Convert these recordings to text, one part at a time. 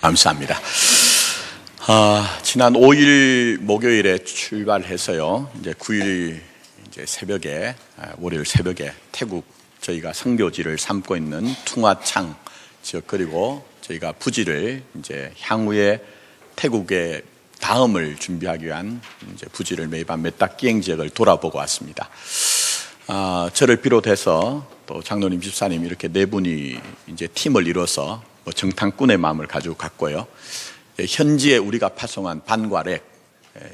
감사합니다. 지난 5일 목요일에 출발해서요. 이제 9일 이제 새벽에, 월요일 새벽에 태국 저희가 선교지를 삼고 있는 퉁화창 지역, 그리고 저희가 부지를 이제 향후에 태국의 다음을 준비하기 위한 이제 부지를 매입한 메따끼행 지역을 돌아보고 왔습니다. 저를 비롯해서 또 장로님, 집사님 이렇게 네 분이 이제 팀을 이뤄서 정탐꾼의 마음을 가지고 갔고요. 현지에 우리가 파송한 반과렉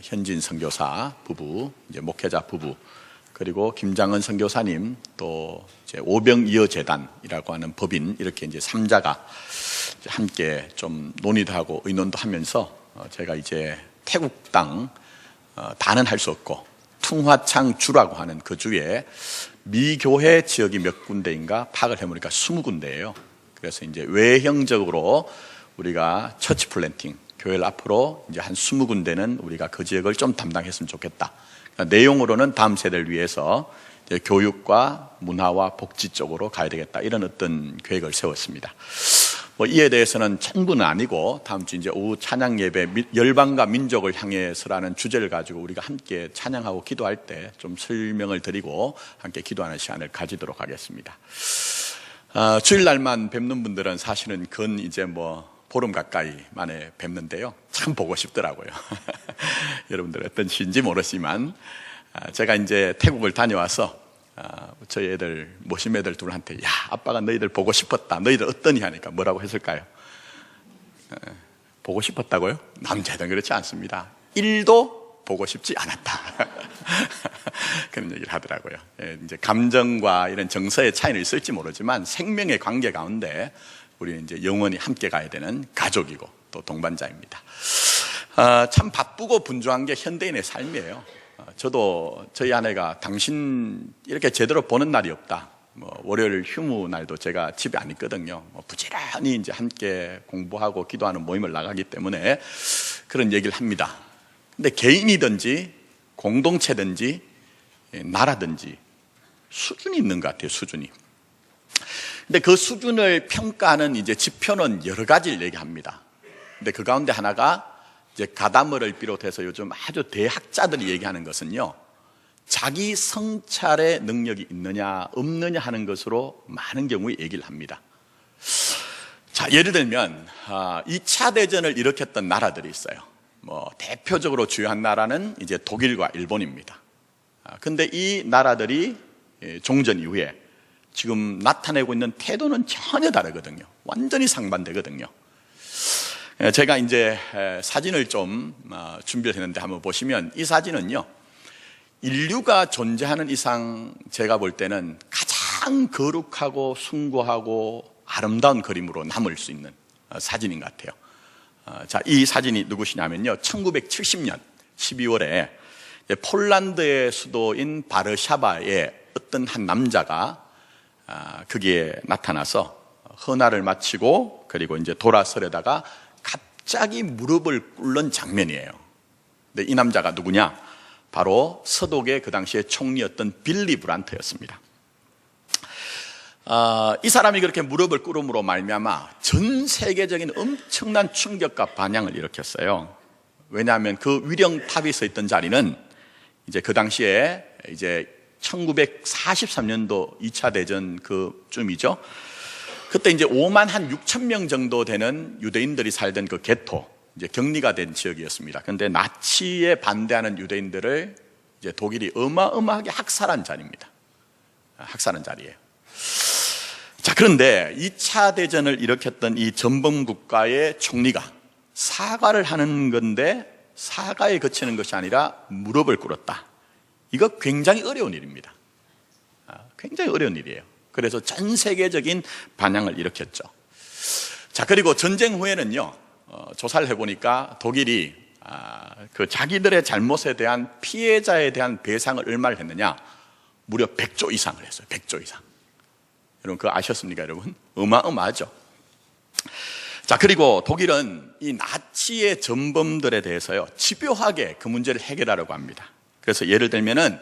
현진 선교사 부부, 이제 목회자 부부, 그리고 김장은 선교사님, 또 이제 오병이어 재단이라고 하는 법인, 이렇게 이제 3자가 함께 좀 논의도 하고 의논도 하면서 제가 이제 태국 땅 다는 할 수 없고 퉁화창 주라고 하는 그 주에 미교회 지역이 몇 군데인가 파악을 해보니까 20군데예요. 그래서 이제 외형적으로 우리가 처치 플랜팅, 교회를 앞으로 이제 한 20군데는 우리가 그 지역을 좀 담당했으면 좋겠다. 그러니까 내용으로는 다음 세대를 위해서 이제 교육과 문화와 복지 쪽으로 가야 되겠다, 이런 어떤 계획을 세웠습니다. 이에 대해서는 전부는 아니고 다음 주 이제 오후 찬양 예배, 열방과 민족을 향해서라는 주제를 가지고 우리가 함께 찬양하고 기도할 때 좀 설명을 드리고 함께 기도하는 시간을 가지도록 하겠습니다. 주일날만 뵙는 분들은 사실은 근 이제 보름 가까이 만에 뵙는데요. 참 보고 싶더라고요. 여러분들 어떤 시인지 모르지만 제가 이제 태국을 다녀와서 저희 애들, 모심 애들 둘한테 야, 아빠가 너희들 보고 싶었다, 너희들 어떠니 하니까 뭐라고 했을까요? 보고 싶었다고요? 남자들은 그렇지 않습니다. 1도 보고 싶지 않았다. 그런 얘기를 하더라고요. 이제 감정과 이런 정서의 차이는 있을지 모르지만 생명의 관계 가운데 우리는 이제 영원히 함께 가야 되는 가족이고 또 동반자입니다. 참 바쁘고 분주한 게 현대인의 삶이에요. 저도 저희 아내가 당신 이렇게 제대로 보는 날이 없다, 월요일 휴무 날도 제가 집에 안 있거든요. 부지런히 이제 함께 공부하고 기도하는 모임을 나가기 때문에 그런 얘기를 합니다. 근데 개인이든지 공동체든지 나라든지 수준이 있는 것 같아요, 수준이. 근데 그 수준을 평가하는 이제 지표는 여러 가지를 얘기합니다. 근데 그 가운데 하나가 이제 가다머를 비롯해서 요즘 아주 대학자들이 얘기하는 것은요, 자기 성찰의 능력이 있느냐 없느냐 하는 것으로 많은 경우에 얘기를 합니다. 자, 예를 들면 2차 대전을 일으켰던 나라들이 있어요. 대표적으로 주요한 나라는 이제 독일과 일본입니다. 근데 이 나라들이 종전 이후에 지금 나타내고 있는 태도는 전혀 다르거든요. 완전히 상반되거든요. 제가 이제 사진을 좀 준비했는데 한번 보시면, 이 사진은요, 인류가 존재하는 이상 제가 볼 때는 가장 거룩하고 숭고하고 아름다운 그림으로 남을 수 있는 사진인 것 같아요. 자, 이 사진이 누구시냐면요, 1970년 12월에 폴란드의 수도인 바르샤바에 어떤 한 남자가 거기에 나타나서 헌화를 마치고 그리고 이제 돌아서려다가 갑자기 무릎을 꿇는 장면이에요. 근데 이 남자가 누구냐? 바로 서독의 그 당시에 총리였던 빌리 브란트였습니다. 이 사람이 그렇게 무릎을 꿇음으로 말미암아 전 세계적인 엄청난 충격과 반향을 일으켰어요. 왜냐하면 그 위령탑이 서 있던 자리는 이제 그 당시에 이제 1943년도 2차 대전 그쯤이죠. 그때 이제 5만 한 6천 명 정도 되는 유대인들이 살던 그 게토, 이제 격리가 된 지역이었습니다. 그런데 나치에 반대하는 유대인들을 이제 독일이 어마어마하게 학살한 자리입니다. 학살한 자리예요. 자, 그런데 2차 대전을 일으켰던 이 전범 국가의 총리가 사과를 하는 건데 사과에 그치는 것이 아니라 무릎을 꿇었다. 이거 굉장히 어려운 일입니다. 굉장히 어려운 일이에요. 그래서 전 세계적인 반향을 일으켰죠. 자, 그리고 전쟁 후에는요, 조사를 해보니까 독일이 그 자기들의 잘못에 대한 피해자에 대한 배상을 얼마를 했느냐? 무려 100조 이상을 했어요. 100조 이상. 여러분 그거 아셨습니까, 여러분? 어마어마하죠. 자, 그리고 독일은 이 나치의 전범들에 대해서요, 집요하게 그 문제를 해결하려고 합니다. 그래서 예를 들면은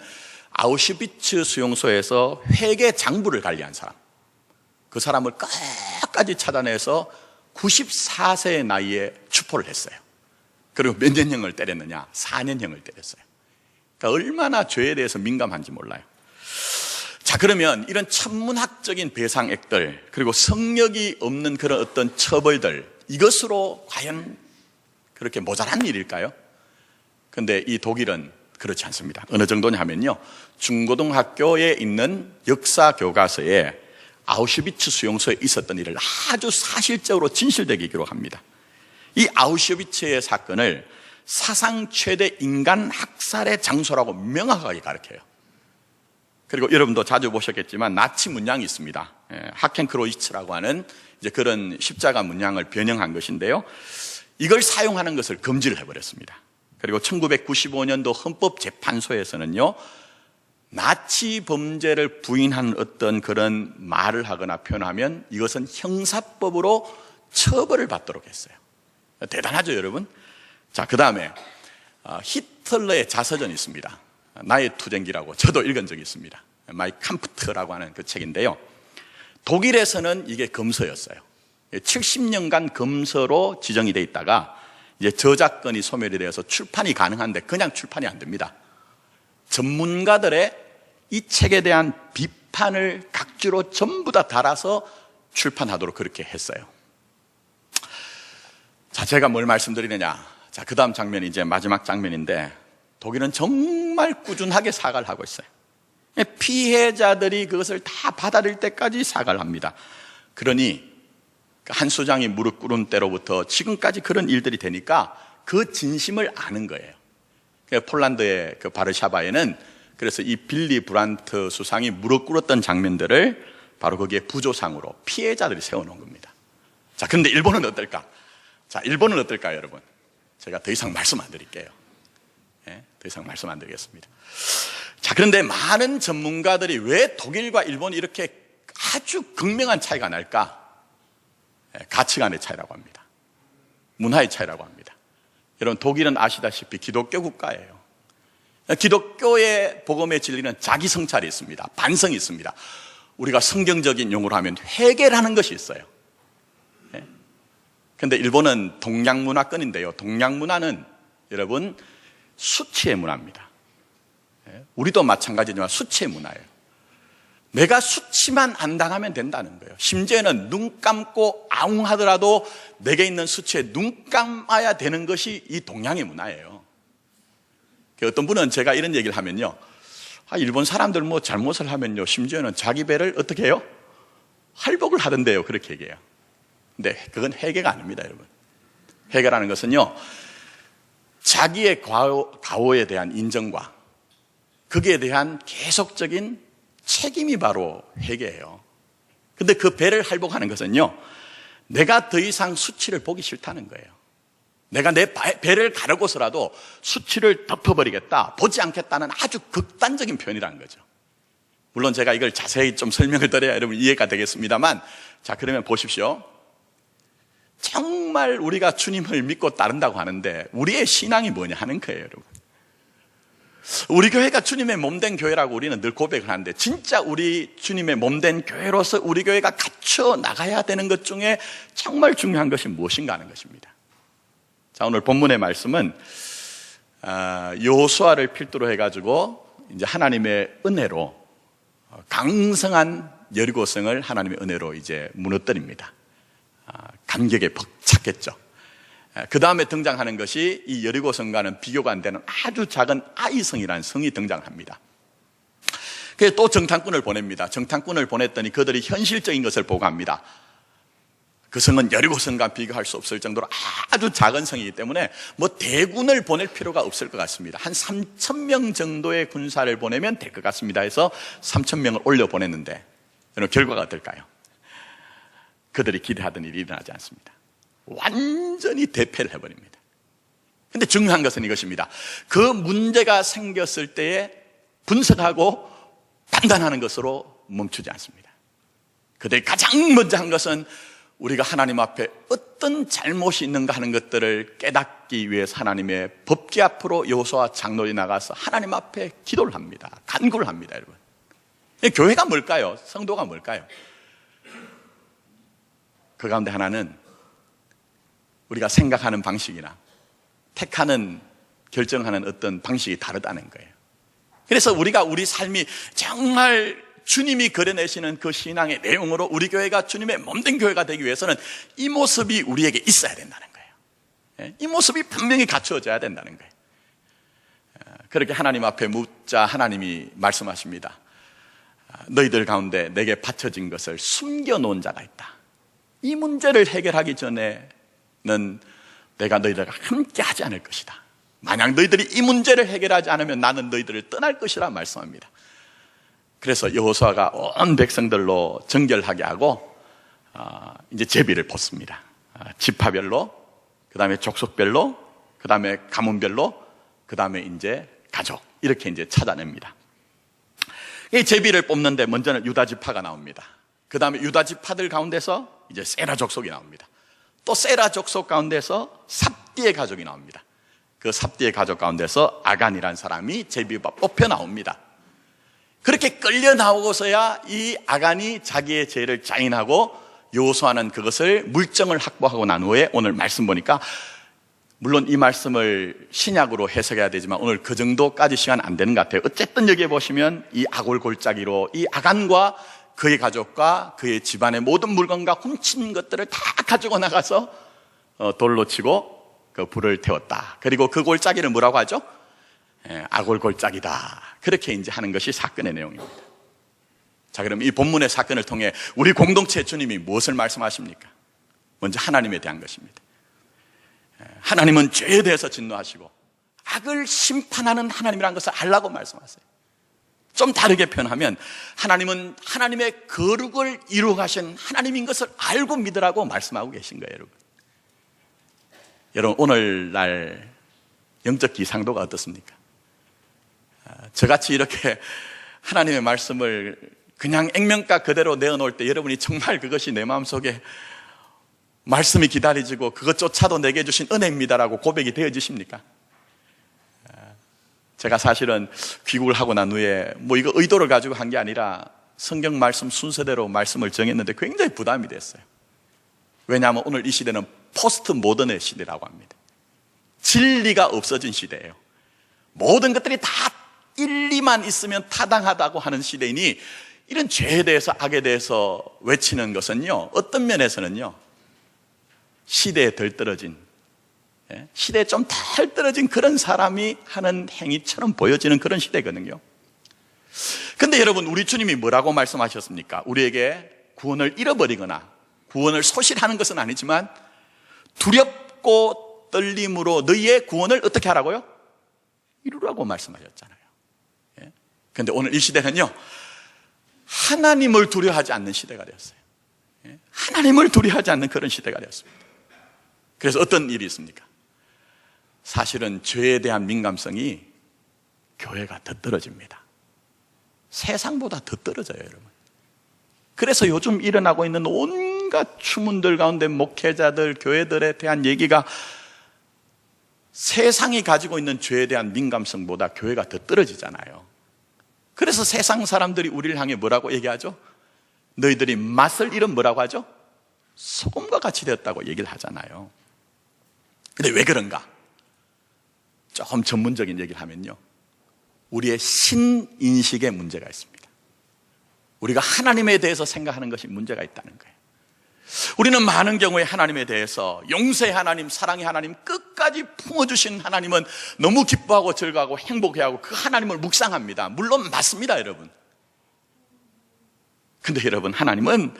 아우슈비츠 수용소에서 회계 장부를 관리한 사람, 그 사람을 끝까지 찾아내서 94세의 나이에 추포를 했어요. 그리고 몇 년형을 때렸느냐? 4년형을 때렸어요. 그러니까 얼마나 죄에 대해서 민감한지 몰라요. 자, 그러면 이런 천문학적인 배상액들, 그리고 성력이 없는 그런 어떤 처벌들, 이것으로 과연 그렇게 모자란 일일까요? 근데 이 독일은 그렇지 않습니다. 어느 정도냐 하면요, 중고등학교에 있는 역사 교과서에 아우슈비츠 수용소에 있었던 일을 아주 사실적으로 진실되게 기록합니다. 이 아우슈비츠의 사건을 사상 최대 인간 학살의 장소라고 명확하게 가르쳐요. 그리고 여러분도 자주 보셨겠지만 나치 문양이 있습니다. 하켄크로이츠라고 하는 이제 그런 십자가 문양을 변형한 것인데요, 이걸 사용하는 것을 금지를 해버렸습니다. 그리고 1995년도 헌법재판소에서는요, 나치 범죄를 부인하는 어떤 그런 말을 하거나 표현하면 이것은 형사법으로 처벌을 받도록 했어요. 대단하죠, 여러분? 자, 그 다음에 히틀러의 자서전이 있습니다. 나의 투쟁기라고 저도 읽은 적이 있습니다. 마이 캄프트라고 하는 그 책인데요, 독일에서는 이게 검서였어요. 70년간 검서로 지정이 돼 있다가 이제 저작권이 소멸이 되어서 출판이 가능한데 그냥 출판이 안 됩니다. 전문가들의 이 책에 대한 비판을 각주로 전부 다 달아서 출판하도록 그렇게 했어요. 자, 제가 뭘 말씀드리느냐. 자, 그 다음 장면이 이제 마지막 장면인데, 독일은 정말 꾸준하게 사과를 하고 있어요. 피해자들이 그것을 다 받아들일 때까지 사과를 합니다. 그러니 한 수장이 무릎 꿇은 때로부터 지금까지 그런 일들이 되니까 그 진심을 아는 거예요. 폴란드의 그 바르샤바에는 그래서 이 빌리 브란트 수상이 무릎 꿇었던 장면들을 바로 거기에 부조상으로 피해자들이 세워놓은 겁니다. 자, 그런데 일본은 어떨까? 자, 일본은 어떨까요, 여러분? 제가 더 이상 말씀 안 드릴게요. 더 이상 말씀 안 드리겠습니다. 자, 그런데 많은 전문가들이 왜 독일과 일본이 이렇게 아주 극명한 차이가 날까? 가치관의 차이라고 합니다. 문화의 차이라고 합니다. 여러분, 독일은 아시다시피 기독교 국가예요. 기독교의 복음의 진리는 자기 성찰이 있습니다. 반성이 있습니다. 우리가 성경적인 용어로 하면 회개라는 것이 있어요. 그런데 일본은 동양 문화권인데요, 동양 문화는 여러분 수치의 문화입니다. 우리도 마찬가지지만 수치의 문화예요. 내가 수치만 안 당하면 된다는 거예요. 심지어는 눈 감고 아웅하더라도 내게 있는 수치에 눈 감아야 되는 것이 이 동양의 문화예요. 어떤 분은 제가 이런 얘기를 하면요, 일본 사람들 뭐 잘못을 하면요, 심지어는 자기 배를 어떻게 해요? 할복을 하던데요, 그렇게 얘기해요. 근데 그건 회개가 아닙니다, 여러분. 회개라는 것은요, 자기의 과오에 대한 인정과 거기에 대한 계속적인 책임이 바로 회개예요. 근데 그 배를 할복하는 것은요, 내가 더 이상 수치를 보기 싫다는 거예요. 내가 내 배를 가르고서라도 수치를 덮어버리겠다, 보지 않겠다는 아주 극단적인 표현이라는 거죠. 물론 제가 이걸 자세히 좀 설명을 드려야 여러분 이해가 되겠습니다만, 자, 그러면 보십시오. 정말 우리가 주님을 믿고 따른다고 하는데 우리의 신앙이 뭐냐 하는 거예요, 여러분. 우리 교회가 주님의 몸된 교회라고 우리는 늘 고백을 하는데, 진짜 우리 주님의 몸된 교회로서 우리 교회가 갖춰 나가야 되는 것 중에 정말 중요한 것이 무엇인가 하는 것입니다. 자, 오늘 본문의 말씀은 여호수아를 필두로 해가지고 이제 하나님의 은혜로 강성한 여리고성을 하나님의 은혜로 이제 무너뜨립니다. 감격에 벅찼겠죠. 그 다음에 등장하는 것이 이 여리고성과는 비교가 안 되는 아주 작은 아이성이라는 성이 등장합니다. 그래서 또 정탐꾼을 보냅니다. 정탐꾼을 보냈더니 그들이 현실적인 것을 보고합니다. 그 성은 여리고성과 비교할 수 없을 정도로 아주 작은 성이기 때문에 뭐 대군을 보낼 필요가 없을 것 같습니다. 한 3,000명 정도의 군사를 보내면 될 것 같습니다 해서 3,000명을 올려 보냈는데, 여러분 결과가 어떨까요? 그들이 기대하던 일이 일어나지 않습니다. 완전히 대패를 해버립니다. 그런데 중요한 것은 이것입니다. 그 문제가 생겼을 때에 분석하고 판단하는 것으로 멈추지 않습니다. 그들이 가장 먼저 한 것은 우리가 하나님 앞에 어떤 잘못이 있는가 하는 것들을 깨닫기 위해서 하나님의 법궤 앞으로 여호수아 장로들이 나가서 하나님 앞에 기도를 합니다. 간구를 합니다, 여러분. 교회가 뭘까요? 성도가 뭘까요? 그 가운데 하나는 우리가 생각하는 방식이나 택하는, 결정하는 어떤 방식이 다르다는 거예요. 그래서 우리가 우리 삶이 정말 주님이 그려내시는 그 신앙의 내용으로 우리 교회가 주님의 몸된 교회가 되기 위해서는 이 모습이 우리에게 있어야 된다는 거예요. 이 모습이 분명히 갖추어져야 된다는 거예요. 그렇게 하나님 앞에 묻자 하나님이 말씀하십니다. 너희들 가운데 내게 바쳐진 것을 숨겨놓은 자가 있다. 이 문제를 해결하기 전에는 내가 너희들과 함께 하지 않을 것이다. 만약 너희들이 이 문제를 해결하지 않으면 나는 너희들을 떠날 것이라 말씀합니다. 그래서 여호수아가 온 백성들로 정결하게 하고 이제 제비를 뽑습니다. 지파별로, 그 다음에 족속별로, 그 다음에 가문별로, 그 다음에 이제 가족, 이렇게 이제 찾아냅니다. 이 제비를 뽑는데 먼저는 유다 지파가 나옵니다. 그 다음에 유다 지파들 가운데서 이제 세라 족속이 나옵니다. 또 세라 족속 가운데서 삽디의 가족이 나옵니다. 그 삽디의 가족 가운데서 아간이라는 사람이 제비가 뽑혀 나옵니다. 그렇게 끌려 나오고서야 이 아간이 자기의 죄를 자인하고 여호수아는 그것을 물정을 확보하고 난 후에 오늘 말씀 보니까, 물론 이 말씀을 신약으로 해석해야 되지만 오늘 그 정도까지 시간 안 되는 것 같아요. 어쨌든 여기에 보시면 이 아골 골짜기로 이 아간과 그의 가족과 그의 집안의 모든 물건과 훔친 것들을 다 가지고 나가서 돌로 치고 그 불을 태웠다. 그리고 그 골짜기를 뭐라고 하죠? 아골 골짜기다. 그렇게 이제 하는 것이 사건의 내용입니다. 자, 그럼 이 본문의 사건을 통해 우리 공동체 주님이 무엇을 말씀하십니까? 먼저 하나님에 대한 것입니다. 하나님은 죄에 대해서 진노하시고 악을 심판하는 하나님이라는 것을 알라고 말씀하세요. 좀 다르게 표현하면 하나님은 하나님의 거룩을 이루어가신 하나님인 것을 알고 믿으라고 말씀하고 계신 거예요. 여러분 오늘날 영적 기상도가 어떻습니까? 저같이 이렇게 하나님의 말씀을 그냥 액면가 그대로 내어놓을 때 여러분이 정말 그것이 내 마음속에 말씀이 기다려지고 그것조차도 내게 주신 은혜입니다라고 고백이 되어지십니까? 제가 사실은 귀국을 하고 난 후에 이거 의도를 가지고 한 게 아니라 성경 말씀 순서대로 말씀을 정했는데 굉장히 부담이 됐어요. 왜냐하면 오늘 이 시대는 포스트 모던의 시대라고 합니다. 진리가 없어진 시대예요. 모든 것들이 다 일리만 있으면 타당하다고 하는 시대이니 이런 죄에 대해서 악에 대해서 외치는 것은요, 어떤 면에서는요 시대에 덜 떨어진, 시대에 좀 덜 떨어진 그런 사람이 하는 행위처럼 보여지는 그런 시대거든요. 근데 여러분 우리 주님이 뭐라고 말씀하셨습니까? 우리에게 구원을 잃어버리거나 구원을 소실하는 것은 아니지만 두렵고 떨림으로 너희의 구원을 어떻게 하라고요? 이루라고 말씀하셨잖아요. 그런데 오늘 이 시대는요 하나님을 두려워하지 않는 시대가 되었어요. 하나님을 두려워하지 않는 그런 시대가 되었습니다. 그래서 어떤 일이 있습니까? 사실은 죄에 대한 민감성이 교회가 더 떨어집니다. 세상보다 더 떨어져요, 여러분. 그래서 요즘 일어나고 있는 온갖 추문들 가운데 목회자들, 교회들에 대한 얘기가 세상이 가지고 있는 죄에 대한 민감성보다 교회가 더 떨어지잖아요. 그래서 세상 사람들이 우리를 향해 뭐라고 얘기하죠? 너희들이 맛을 잃은 뭐라고 하죠? 소금과 같이 되었다고 얘기를 하잖아요. 근데 왜 그런가? 조금 전문적인 얘기를 하면요, 우리의 신인식에 문제가 있습니다. 우리가 하나님에 대해서 생각하는 것이 문제가 있다는 거예요. 우리는 많은 경우에 하나님에 대해서 용서의 하나님, 사랑의 하나님, 끝까지 품어주신 하나님은 너무 기뻐하고 즐거워하고 행복해하고 그 하나님을 묵상합니다. 물론 맞습니다, 여러분. 근데 여러분, 하나님은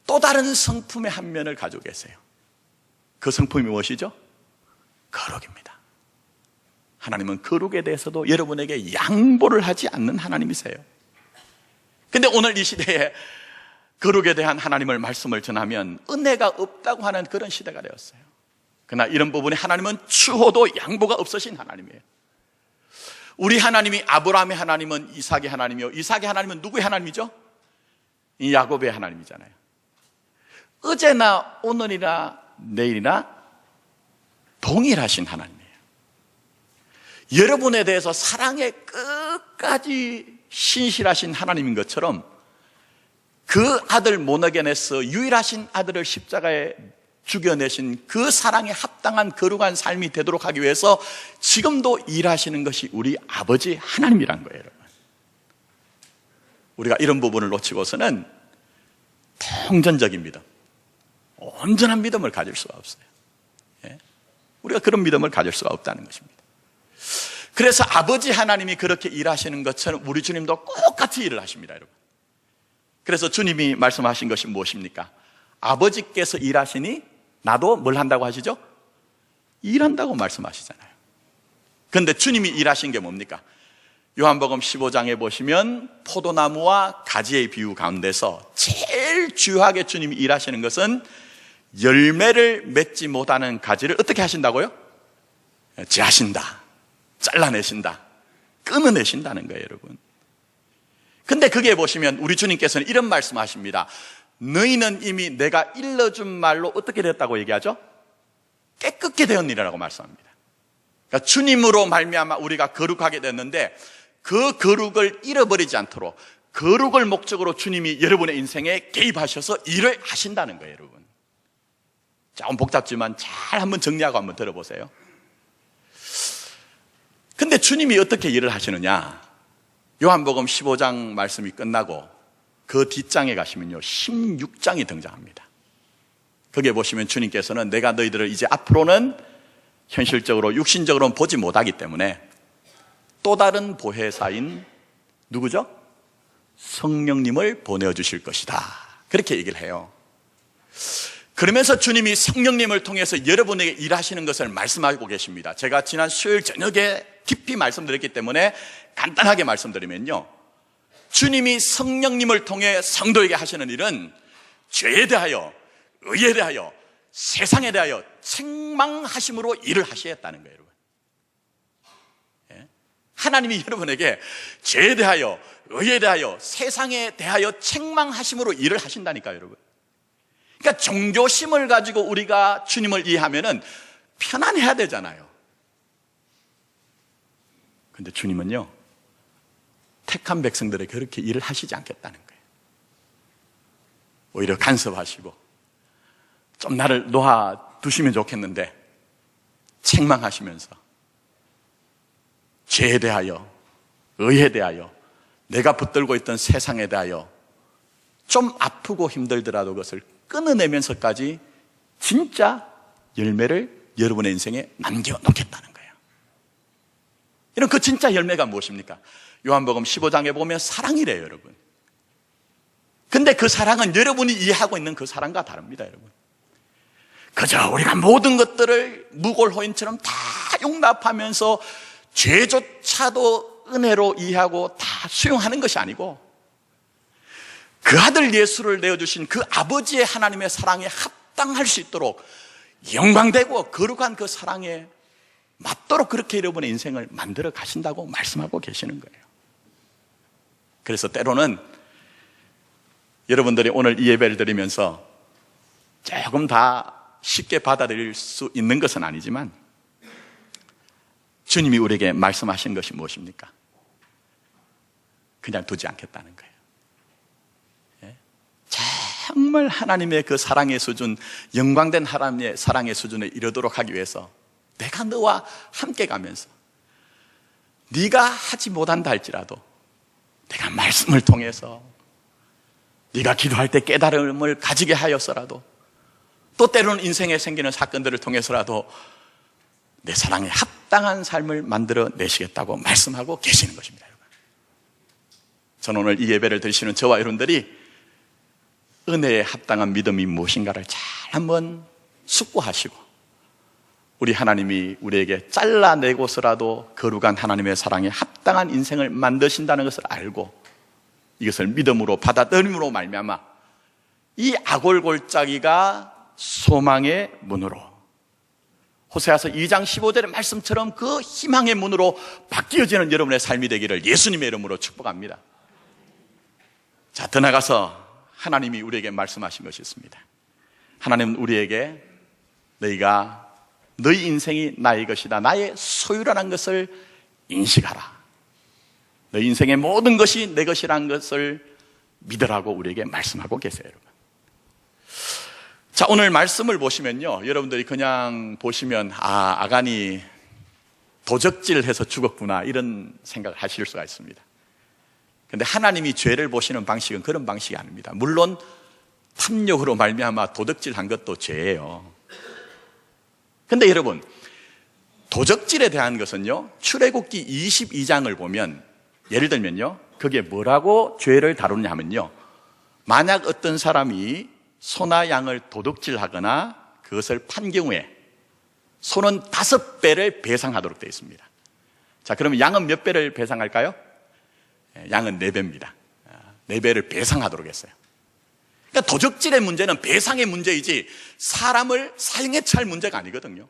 또 다른 성품의 한 면을 가지고 계세요. 그 성품이 무엇이죠? 거룩입니다. 하나님은 거룩에 대해서도 여러분에게 양보를 하지 않는 하나님이세요. 근데 오늘 이 시대에 거룩에 대한 하나님을 말씀을 전하면 은혜가 없다고 하는 그런 시대가 되었어요. 그러나 이런 부분에 하나님은 추호도 양보가 없으신 하나님이에요. 우리 하나님이 아브라함의 하나님은 이삭의 하나님이요, 이삭의 하나님은 누구의 하나님이죠? 이 야곱의 하나님이잖아요. 어제나 오늘이나 내일이나 동일하신 하나님이에요. 여러분에 대해서 사랑에 끝까지 신실하신 하나님인 것처럼 그 아들 못 얻겨내서 유일하신 아들을 십자가에 죽여내신 그 사랑에 합당한 거룩한 삶이 되도록 하기 위해서 지금도 일하시는 것이 우리 아버지 하나님이란 거예요, 여러분. 우리가 이런 부분을 놓치고서는 통전적인 믿음, 온전한 믿음을 가질 수가 없어요. 우리가 그런 믿음을 가질 수가 없다는 것입니다. 그래서 아버지 하나님이 그렇게 일하시는 것처럼 우리 주님도 똑같이 일을 하십니다, 여러분. 그래서 주님이 말씀하신 것이 무엇입니까? 아버지께서 일하시니 나도 뭘 한다고 하시죠? 일한다고 말씀하시잖아요. 그런데 주님이 일하신 게 뭡니까? 요한복음 15장에 보시면 포도나무와 가지의 비유 가운데서 제일 주요하게 주님이 일하시는 것은 열매를 맺지 못하는 가지를 어떻게 하신다고요? 제하신다, 잘라내신다, 끊어내신다는 거예요, 여러분. 근데 그게 보시면 우리 주님께서는 이런 말씀하십니다. 너희는 이미 내가 일러준 말로 어떻게 되었다고 얘기하죠? 깨끗게 되었느니라고 말씀합니다. 그러니까 주님으로 말미암아 우리가 거룩하게 됐는데 그 거룩을 잃어버리지 않도록 거룩을 목적으로 주님이 여러분의 인생에 개입하셔서 일을 하신다는 거예요, 여러분. 조금 복잡지만 잘 한번 정리하고 한번 들어보세요. 근데 주님이 어떻게 일을 하시느냐? 요한복음 15장 말씀이 끝나고 그 뒷장에 가시면요 16장이 등장합니다. 거기에 보시면 주님께서는 내가 너희들을 이제 앞으로는 현실적으로 육신적으로는 보지 못하기 때문에 또 다른 보혜사인 누구죠? 성령님을 보내주실 것이다, 그렇게 얘기를 해요. 그러면서 주님이 성령님을 통해서 여러분에게 일하시는 것을 말씀하고 계십니다. 제가 지난 수요일 저녁에 깊이 말씀드렸기 때문에 간단하게 말씀드리면요, 주님이 성령님을 통해 성도에게 하시는 일은 죄에 대하여, 의에 대하여, 세상에 대하여 책망하심으로 일을 하시겠다는 거예요, 여러분. 하나님이 여러분에게 죄에 대하여, 의에 대하여, 세상에 대하여 책망하심으로 일을 하신다니까요, 여러분. 그러니까 종교심을 가지고 우리가 주님을 이해하면은 편안해야 되잖아요. 근데 주님은요, 택한 백성들에게 그렇게 일을 하시지 않겠다는 거예요. 오히려 간섭하시고 좀 나를 놓아두시면 좋겠는데 책망하시면서 죄에 대하여, 의에 대하여, 내가 붙들고 있던 세상에 대하여 좀 아프고 힘들더라도 그것을 끊어내면서까지 진짜 열매를 여러분의 인생에 남겨놓겠다는 거예요. 이런 그 진짜 열매가 무엇입니까? 요한복음 15장에 보면 사랑이래요, 여러분. 근데 그 사랑은 여러분이 이해하고 있는 그 사랑과 다릅니다, 여러분. 그저 우리가 모든 것들을 무골호인처럼 다 용납하면서 죄조차도 은혜로 이해하고 다 수용하는 것이 아니고 그 아들 예수를 내어주신 그 아버지의 하나님의 사랑에 합당할 수 있도록 영광되고 거룩한 그 사랑에 맞도록 그렇게 여러분의 인생을 만들어 가신다고 말씀하고 계시는 거예요. 그래서 때로는 여러분들이 오늘 이 예배를 드리면서 조금 다 쉽게 받아들일 수 있는 것은 아니지만 주님이 우리에게 말씀하신 것이 무엇입니까? 그냥 두지 않겠다는 거예요. 정말 하나님의 그 사랑의 수준, 영광된 하나님의 사랑의 수준에 이르도록 하기 위해서 내가 너와 함께 가면서 네가 하지 못한다 할지라도 내가 말씀을 통해서, 네가 기도할 때 깨달음을 가지게 하여서라도, 또 때로는 인생에 생기는 사건들을 통해서라도 내 사랑에 합당한 삶을 만들어 내시겠다고 말씀하고 계시는 것입니다, 여러분. 저는 오늘 이 예배를 드리시는 저와 여러분들이 은혜에 합당한 믿음이 무엇인가를 잘 한번 숙고하시고, 우리 하나님이 우리에게 잘라내고서라도 거룩한 하나님의 사랑에 합당한 인생을 만드신다는 것을 알고 이것을 믿음으로 받아들임으로 말미암아 이 아골골짜기가 소망의 문으로, 호세아서 2장 15절의 말씀처럼 그 희망의 문으로 바뀌어지는 여러분의 삶이 되기를 예수님의 이름으로 축복합니다. 자, 더 나가서 하나님이 우리에게 말씀하신 것이 있습니다. 하나님은 우리에게 너희가 너희 인생이 나의 것이다, 나의 소유라는 것을 인식하라, 너희 인생의 모든 것이 내 것이라는 것을 믿으라고 우리에게 말씀하고 계세요, 여러분. 자, 오늘 말씀을 보시면요, 여러분들이 그냥 보시면 아간이 도적질해서 죽었구나 이런 생각을 하실 수가 있습니다. 그런데 하나님이 죄를 보시는 방식은 그런 방식이 아닙니다. 물론 탐욕으로 말미암아 도적질한 것도 죄예요. 그런데 여러분, 도적질에 대한 것은요, 출애굽기 22장을 보면 예를 들면요, 그게 뭐라고 죄를 다루냐 하면요, 만약 어떤 사람이 소나 양을 도둑질하거나 그것을 판 경우에 소는 5배를 배상하도록 되어 있습니다. 자, 그러면 양은 몇 배를 배상할까요? 양은 4배입니다. 4배를 배상하도록 했어요. 그러니까 도적질의 문제는 배상의 문제이지 사람을 사형에 처할 문제가 아니거든요.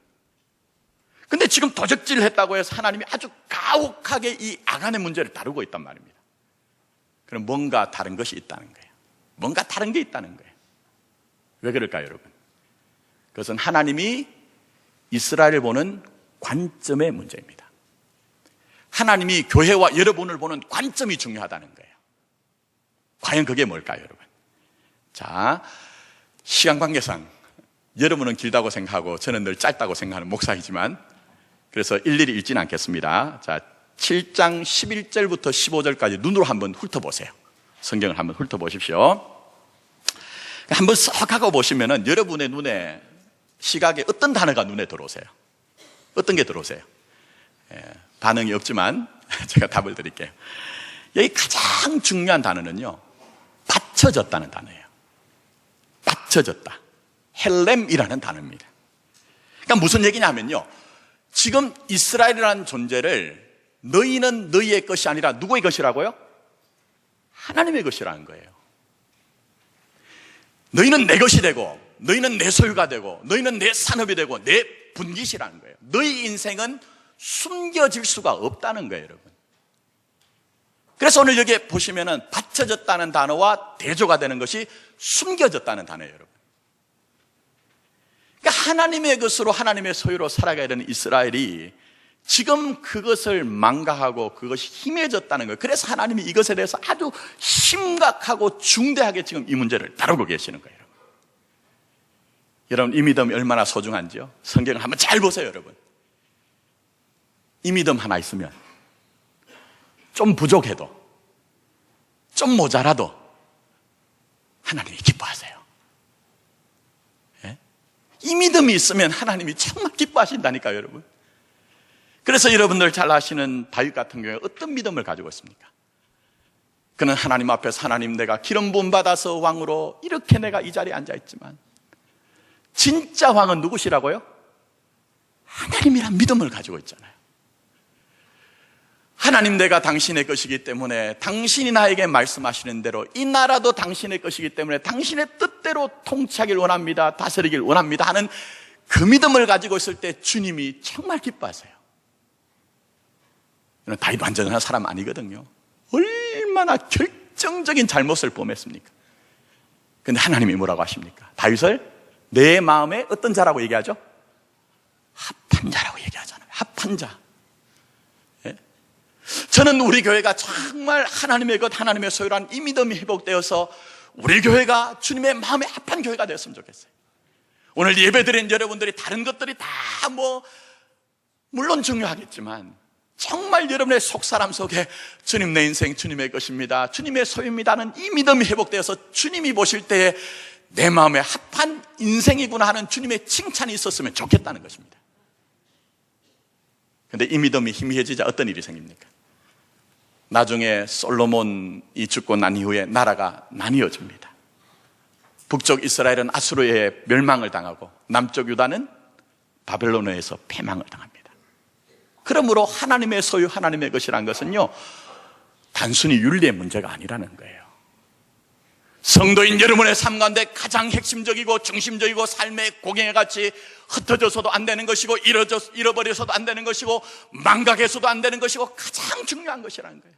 근데 지금 도적질을 했다고 해서 하나님이 아주 가혹하게 이 아간의 문제를 다루고 있단 말입니다. 그럼 뭔가 다른 것이 있다는 거예요. 뭔가 다른 게 있다는 거예요. 왜 그럴까요, 여러분? 그것은 하나님이 이스라엘을 보는 관점의 문제입니다. 하나님이 교회와 여러분을 보는 관점이 중요하다는 거예요. 과연 그게 뭘까요, 여러분? 자, 시간 관계상 여러분은 길다고 생각하고 저는 늘 짧다고 생각하는 목사이지만 그래서 일일이 읽지는 않겠습니다. 자, 7장 11절부터 15절까지 눈으로 한번 훑어보세요. 성경을 한번 훑어보십시오. 한번 썩 하고 보시면은 여러분의 눈에, 시각에 어떤 단어가 눈에 들어오세요? 어떤 게 들어오세요? 반응이 없지만 제가 답을 드릴게요. 여기 가장 중요한 단어는요, 받쳐졌다는 단어예요. 받쳐졌다. 헬렘이라는 단어입니다. 그러니까 무슨 얘기냐면요, 지금 이스라엘이라는 존재를 너희는 너희의 것이 아니라 누구의 것이라고요? 하나님의 것이라는 거예요. 너희는 내 것이 되고 너희는 내 소유가 되고 너희는 내 산업이 되고 내 분깃이라는 거예요. 너희 인생은 숨겨질 수가 없다는 거예요, 여러분. 그래서 오늘 여기에 보시면은 받쳐졌다는 단어와 대조가 되는 것이 숨겨졌다는 단어예요, 여러분. 그러니까 하나님의 것으로 하나님의 소유로 살아가야 되는 이스라엘이 지금 그것을 망가하고 그것이 희미해졌다는 거예요. 그래서 하나님이 이것에 대해서 아주 심각하고 중대하게 지금 이 문제를 다루고 계시는 거예요. 여러분, 이 믿음이 얼마나 소중한지요? 성경을 한번 잘 보세요, 여러분. 이 믿음 하나 있으면 좀 부족해도 좀 모자라도 하나님이 기뻐하세요. 예? 이 믿음이 있으면 하나님이 정말 기뻐하신다니까요, 여러분. 그래서 여러분들 잘 아시는 다윗 같은 경우에 어떤 믿음을 가지고 있습니까? 그는 하나님 앞에서 하나님, 내가 기름 부음 받아서 왕으로 이렇게 내가 이 자리에 앉아 있지만 진짜 왕은 누구시라고요? 하나님이란 믿음을 가지고 있잖아요. 하나님, 내가 당신의 것이기 때문에 당신이 나에게 말씀하시는 대로 이 나라도 당신의 것이기 때문에 당신의 뜻대로 통치하길 원합니다, 다스리길 원합니다 하는 그 믿음을 가지고 있을 때 주님이 정말 기뻐하세요. 다윗 완전한 사람 아니거든요. 얼마나 결정적인 잘못을 범했습니까? 근데 하나님이 뭐라고 하십니까? 다윗을 내 마음에 어떤 자라고 얘기하죠? 합한 자라고 얘기하잖아요. 합한 자. 예? 저는 우리 교회가 정말 하나님의 것, 하나님의 소유란 이 믿음이 회복되어서 우리 교회가 주님의 마음에 합한 교회가 되었으면 좋겠어요. 오늘 예배드린 여러분들이 다른 것들이 다 물론 중요하겠지만 정말 여러분의 속사람 속에 주님, 내 인생 주님의 것입니다, 주님의 소유입니다는 이 믿음이 회복되어서 주님이 보실 때에 내 마음에 합한 인생이구나 하는 주님의 칭찬이 있었으면 좋겠다는 것입니다. 그런데 이 믿음이 희미해지자 어떤 일이 생깁니까? 나중에 솔로몬이 죽고 난 이후에 나라가 나뉘어집니다. 북쪽 이스라엘은 아수르의 멸망을 당하고 남쪽 유다는 바벨론에서 패망을 당합니다. 그러므로 하나님의 소유, 하나님의 것이란 것은요, 단순히 윤리의 문제가 아니라는 거예요. 성도인 여러분의 삶 가운데 가장 핵심적이고 중심적이고 삶의 고갱이같이 흩어져서도 안 되는 것이고 잃어버려서도 안 되는 것이고 망각해서도 안 되는 것이고 가장 중요한 것이라는 거예요.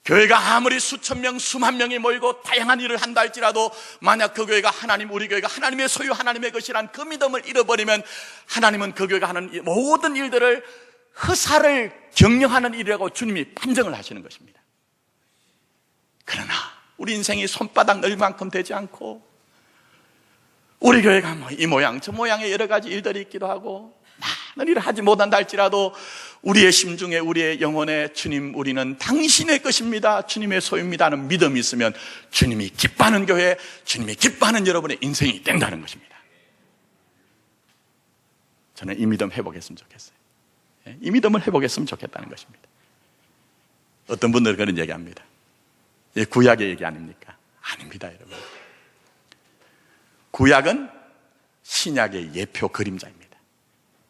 교회가 아무리 수천 명, 수만 명이 모이고 다양한 일을 한다 할지라도 만약 그 교회가 우리 교회가 하나님의 소유, 하나님의 것이란 그 믿음을 잃어버리면 하나님은 그 교회가 하는 모든 일들을 허사를 경영하는 일이라고 주님이 판정을 하시는 것입니다. 그러나 우리 인생이 손바닥 넓을 만큼 되지 않고 우리 교회가 뭐 이 모양 저 모양의 여러 가지 일들이 있기도 하고 많은 일을 하지 못한다 할지라도 우리의 심중에 우리의 영혼에 주님 우리는 당신의 것입니다, 주님의 소유입니다 하는 믿음이 있으면 주님이 기뻐하는 교회, 주님이 기뻐하는 여러분의 인생이 된다는 것입니다. 저는 이 믿음 회복했으면 좋겠어요. 이 믿음을 회복했으면 좋겠다는 것입니다. 어떤 분들은 그런 얘기합니다. 구약의 얘기 아닙니까? 아닙니다, 여러분. 구약은 신약의 예표 그림자입니다.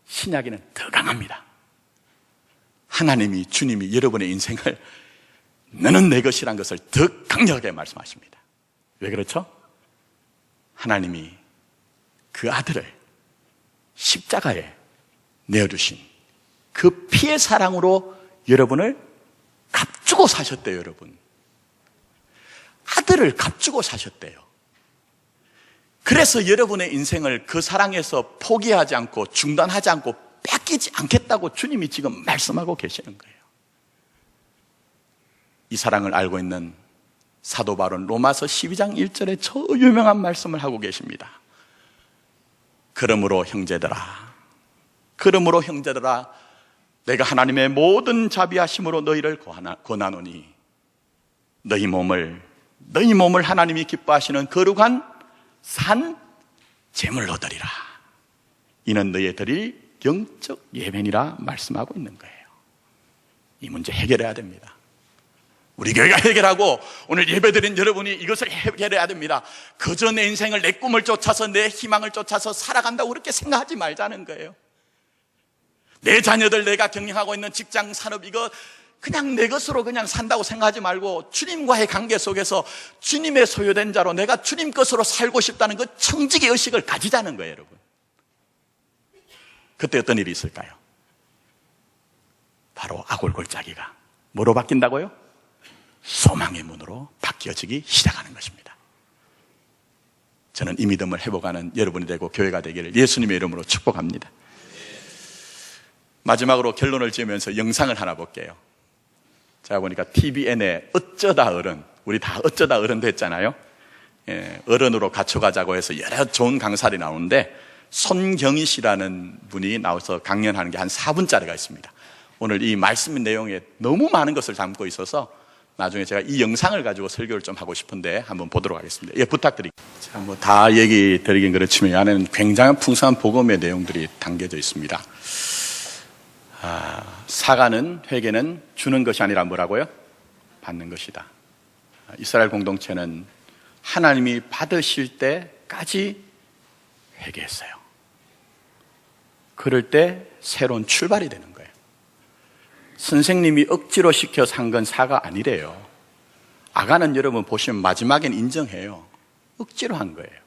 신약에는 더 강합니다. 하나님이, 주님이 여러분의 인생을 너는 내 것이란 것을 더 강력하게 말씀하십니다. 왜 그렇죠? 하나님이 그 아들을 십자가에 내어주신 그 피의 사랑으로 여러분을 값주고 사셨대요, 여러분. 아들을 값주고 사셨대요. 그래서 여러분의 인생을 그 사랑에서 포기하지 않고 중단하지 않고 뺏기지 않겠다고 주님이 지금 말씀하고 계시는 거예요. 이 사랑을 알고 있는 사도 바울은 로마서 12장 1절에 저 유명한 말씀을 하고 계십니다. 그러므로 형제들아, 내가 하나님의 모든 자비하심으로 너희를 권하노니 너희 몸을 하나님이 기뻐하시는 거룩한 산 제물로 드리라. 이는 너희의 드릴 영적 예배니라 말씀하고 있는 거예요. 이 문제 해결해야 됩니다. 우리 교회가 해결하고 오늘 예배드린 여러분이 이것을 해결해야 됩니다. 그저 내 인생을, 내 꿈을 쫓아서, 내 희망을 쫓아서 살아간다고 그렇게 생각하지 말자는 거예요. 내 자녀들, 내가 경영하고 있는 직장, 산업, 이거 그냥 내 것으로 그냥 산다고 생각하지 말고 주님과의 관계 속에서 주님의 소유된 자로 내가 주님 것으로 살고 싶다는 그 청지기 의식을 가지자는 거예요, 여러분. 그때 어떤 일이 있을까요? 바로 아골골짜기가 뭐로 바뀐다고요? 소망의 문으로 바뀌어지기 시작하는 것입니다. 저는 이 믿음을 회복하는 여러분이 되고 교회가 되기를 예수님의 이름으로 축복합니다. 마지막으로 결론을 지으면서 영상을 하나 볼게요. 제가 보니까 TVN에 어쩌다 어른, 우리 다 어쩌다 어른 됐잖아요. 어른으로 갖춰가자고 해서 여러 좋은 강사들이 나오는데 손경희 씨라는 분이 나와서 강연하는 게 한 4분짜리가 있습니다. 오늘 이 말씀 내용에 너무 많은 것을 담고 있어서 나중에 제가 이 영상을 가지고 설교를 좀 하고 싶은데 한번 보도록 하겠습니다. 예, 부탁드립니다. 자, 뭐 다 얘기 드리긴 그렇지만 이 안에는 굉장한 풍성한 복음의 내용들이 담겨져 있습니다. 사과는, 회개는 주는 것이 아니라 뭐라고요? 받는 것이다. 이스라엘 공동체는 하나님이 받으실 때까지 회개했어요. 그럴 때 새로운 출발이 되는 거예요. 선생님이 억지로 시켜서 한 건 사과 아니래요. 아가는 여러분 보시면 마지막엔 인정해요. 억지로 한 거예요.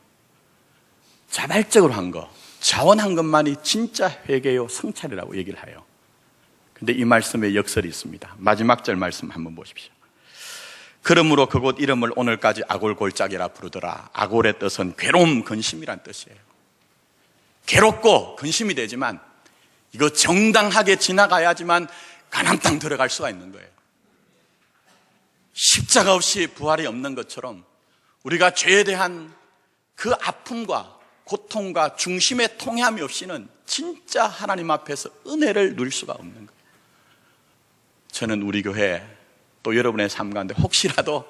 자발적으로 한 거, 자원한 것만이 진짜 회개요, 성찰이라고 얘기를 해요. 근데 이 말씀에 역설이 있습니다. 마지막 절 말씀 한번 보십시오. 그러므로 그곳 이름을 오늘까지 아골골짜기라 부르더라. 아골의 뜻은 괴로움, 근심이란 뜻이에요. 괴롭고 근심이 되지만 이거 정당하게 지나가야지만 가나안 땅 들어갈 수가 있는 거예요. 십자가 없이 부활이 없는 것처럼 우리가 죄에 대한 그 아픔과 고통과 중심의 통함이 없이는 진짜 하나님 앞에서 은혜를 누릴 수가 없는 거예요. 저는 우리 교회 또 여러분의 삶 가운데 혹시라도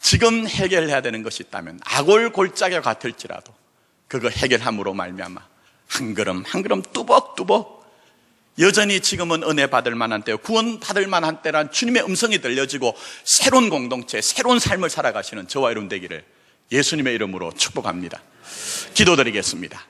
지금 해결해야 되는 것이 있다면 아골골짜기가 같을지라도 그거 해결함으로 말미암아 한 걸음 한 걸음 뚜벅뚜벅 여전히 지금은 은혜 받을 만한 때요, 구원 받을 만한 때란 주님의 음성이 들려지고 새로운 공동체, 새로운 삶을 살아가시는 저와 여러분 되기를 예수님의 이름으로 축복합니다. 기도드리겠습니다.